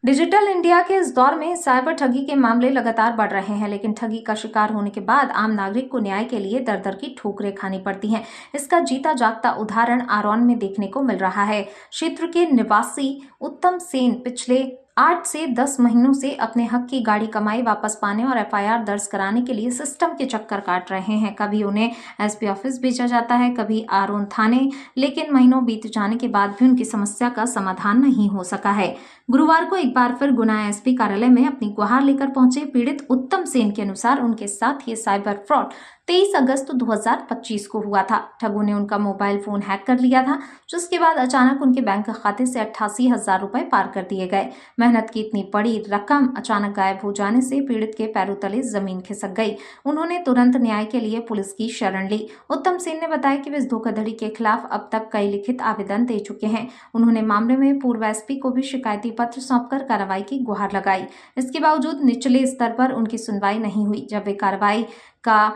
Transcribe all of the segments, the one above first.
Digital India के इस दौर में साइबर ठगी के मामले लगातार बढ़ रहे हैं, लेकिन ठगी का शिकार होने के बाद आम नागरिक को न्याय के लिए दर दर की ठोकरें खानी पड़ती हैं। इसका जीता जागता उदाहरण आरोन में देखने को मिल रहा है। क्षेत्र के निवासी उत्तम सेन पिछले 8 से 10 महीनों से अपने हक की गाड़ी कमाई वापस पाने और एफआईआर दर्ज कराने के लिए सिस्टम के चक्कर काट रहे हैं। कभी उन्हें एसपी ऑफिस भेजा जाता है, कभी आरोन थाने, लेकिन महीनों बीत जाने के बाद भी उनकी समस्या का समाधान नहीं हो सका है। गुरुवार को एक बार फिर गुना एसपी कार्यालय में अपनी गुहार लेकर पहुंचे पीड़ित उत्तम सेन के अनुसार उनके साथ ये साइबर फ्रॉड 23 अगस्त 2025 को हुआ था। ठगों ने उनका मोबाइल फोन हैक कर लिया था, जिसके बाद अचानक उनके बैंक खाते से 88,000 रुपए पार कर दिए गए। मेहनत की इतनी बड़ी रकम अचानक गायब हो जाने से पीड़ित के पैरों तले जमीन खिसक गई। उन्होंने तुरंत न्याय के लिए पुलिस की शरण ली। उत्तम सेन ने बताया कि वे इस धोखाधड़ी के खिलाफ अब तक कई लिखित आवेदन दे चुके हैं। उन्होंने मामले में पूर्व एसपी को भी शिकायती पत्र सौंपकर कार्रवाई की गुहार लगाई। इसके बावजूद निचले स्तर पर उनकी सुनवाई नहीं हुई। जब वे कार्रवाई का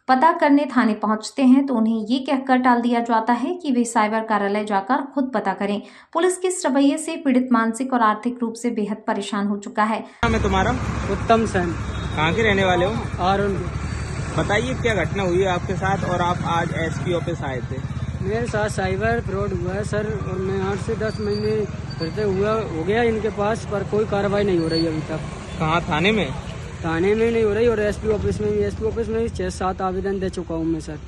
पता करने थाने पहुंचते हैं तो उन्हें ये कहकर टाल दिया जाता है कि वे साइबर कार्यालय जाकर खुद पता करें। पुलिस के इस रवैये से पीड़ित मानसिक और आर्थिक रूप से बेहद परेशान हो चुका है। मैं तुम्हारा उत्तम सेन। कहाँ के रहने वाले हो? आरोन। बताइए क्या घटना हुई है आपके साथ और आप आज एसपी ऑफिस आए थे? मेरे साथ साइबर फ्रॉड हुआ है सर, और मैं 8 से 10 महीने फिरते हो गया इनके पास, पर कोई कार्रवाई नहीं हो रही अभी तक। कहाँ, थाने में? थाने में नहीं हो रही, और एसपी ऑफिस में भी 6-7 आवेदन दे चुका हूँ मैं सर।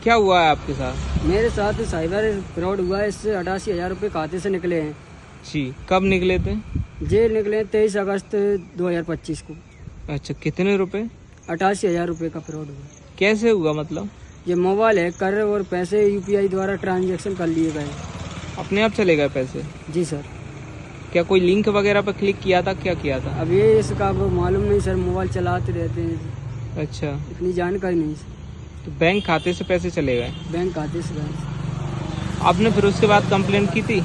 क्या हुआ है आपके साथ? मेरे साथ साइबर फ्रॉड हुआ है, इससे 88,000 रुपये खाते से निकले हैं। जी, कब निकले थे? जे निकले 23 अगस्त 2025 को। अच्छा, कितने रुपए? 88,000 रुपये का फ्रॉड हुआ। कैसे हुआ मतलब? ये मोबाइल हैक कर और पैसे यूपीआई द्वारा ट्रांजैक्शन कर लिए गए। अपने आप चले गए पैसे? जी सर। क्या कोई लिंक वगैरह पर क्लिक किया था, क्या किया था? अब ये इसका मालूम नहीं सर, मोबाइल चलाते रहते हैं। अच्छा, इतनी जानकारी नहीं सर। तो बैंक खाते से पैसे चले गए? बैंक खाते से गए। आपने फिर उसके बाद कंप्लेंट की थी?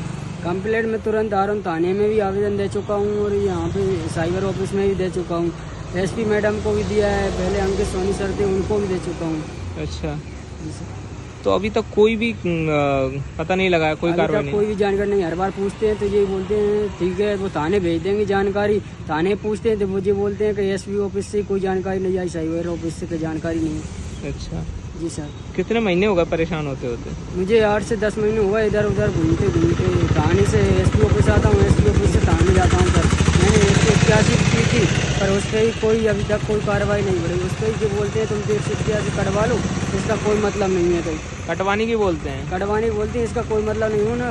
कंप्लेंट में तुरंत आरोन थाने में भी आवेदन दे चुका हूँ और यहाँ पे साइबर ऑफिस में भी दे चुका हूँ। एसपी मैडम को भी दिया है, पहले अंकित सोनी सर थे उनको भी दे चुका हूँ। अच्छा, जी सर। तो अभी तक कोई भी पता नहीं लगा, कोई कार्रवाई नहीं? कोई भी जानकारी नहीं। हर बार पूछते हैं तो ये बोलते हैं ठीक है वो थाने भेज देंगे जानकारी। थाने पूछते हैं तो वो ये बोलते हैं कि एसपी ऑफिस से कोई जानकारी नहीं आई, साइबर ऑफिस से कोई जानकारी नहीं। अच्छा जी सर। कितने महीने हो गए परेशान होते होते? मुझे 8 से 10 महीने हुआ इधर उधर घूमते घूमते। थाने से एसपी ऑफिस आता हूँ, एसपी ऑफिस से थाने जाता हूँ सर। मैंने 181 की थी, पर उस पर ही कोई अभी तक कोई कार्रवाई नहीं हो रही। उस पर ही जो बोलते हैं तुम 181 कटवा लो, इसका कोई मतलब नहीं है। कोई कटवाने की बोलते हैं? कटवाने की बोलते हैं, इसका कोई मतलब नहीं हो ना,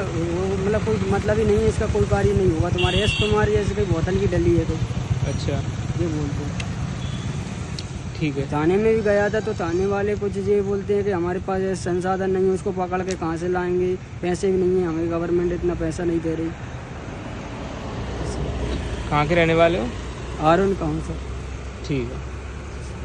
मतलब कोई मतलब ही नहीं है, इसका कोई कार्य नहीं होगा तुम्हारे। तुम्हारी ऐसे कोई बोतल की डली है कोई। अच्छा, ये बोलते हैं। ठीक है। थाने में भी गया था तो थाने वाले कुछ ये बोलते हैं कि हमारे पास ऐसे संसाधन नहीं है, उसको पकड़ के कहाँ से लाएंगे, पैसे भी नहीं है, हमें गवर्नमेंट इतना पैसा नहीं दे रही। कहाँ के रहने वाले हो? आरोन का हूँ सर। ठीक है।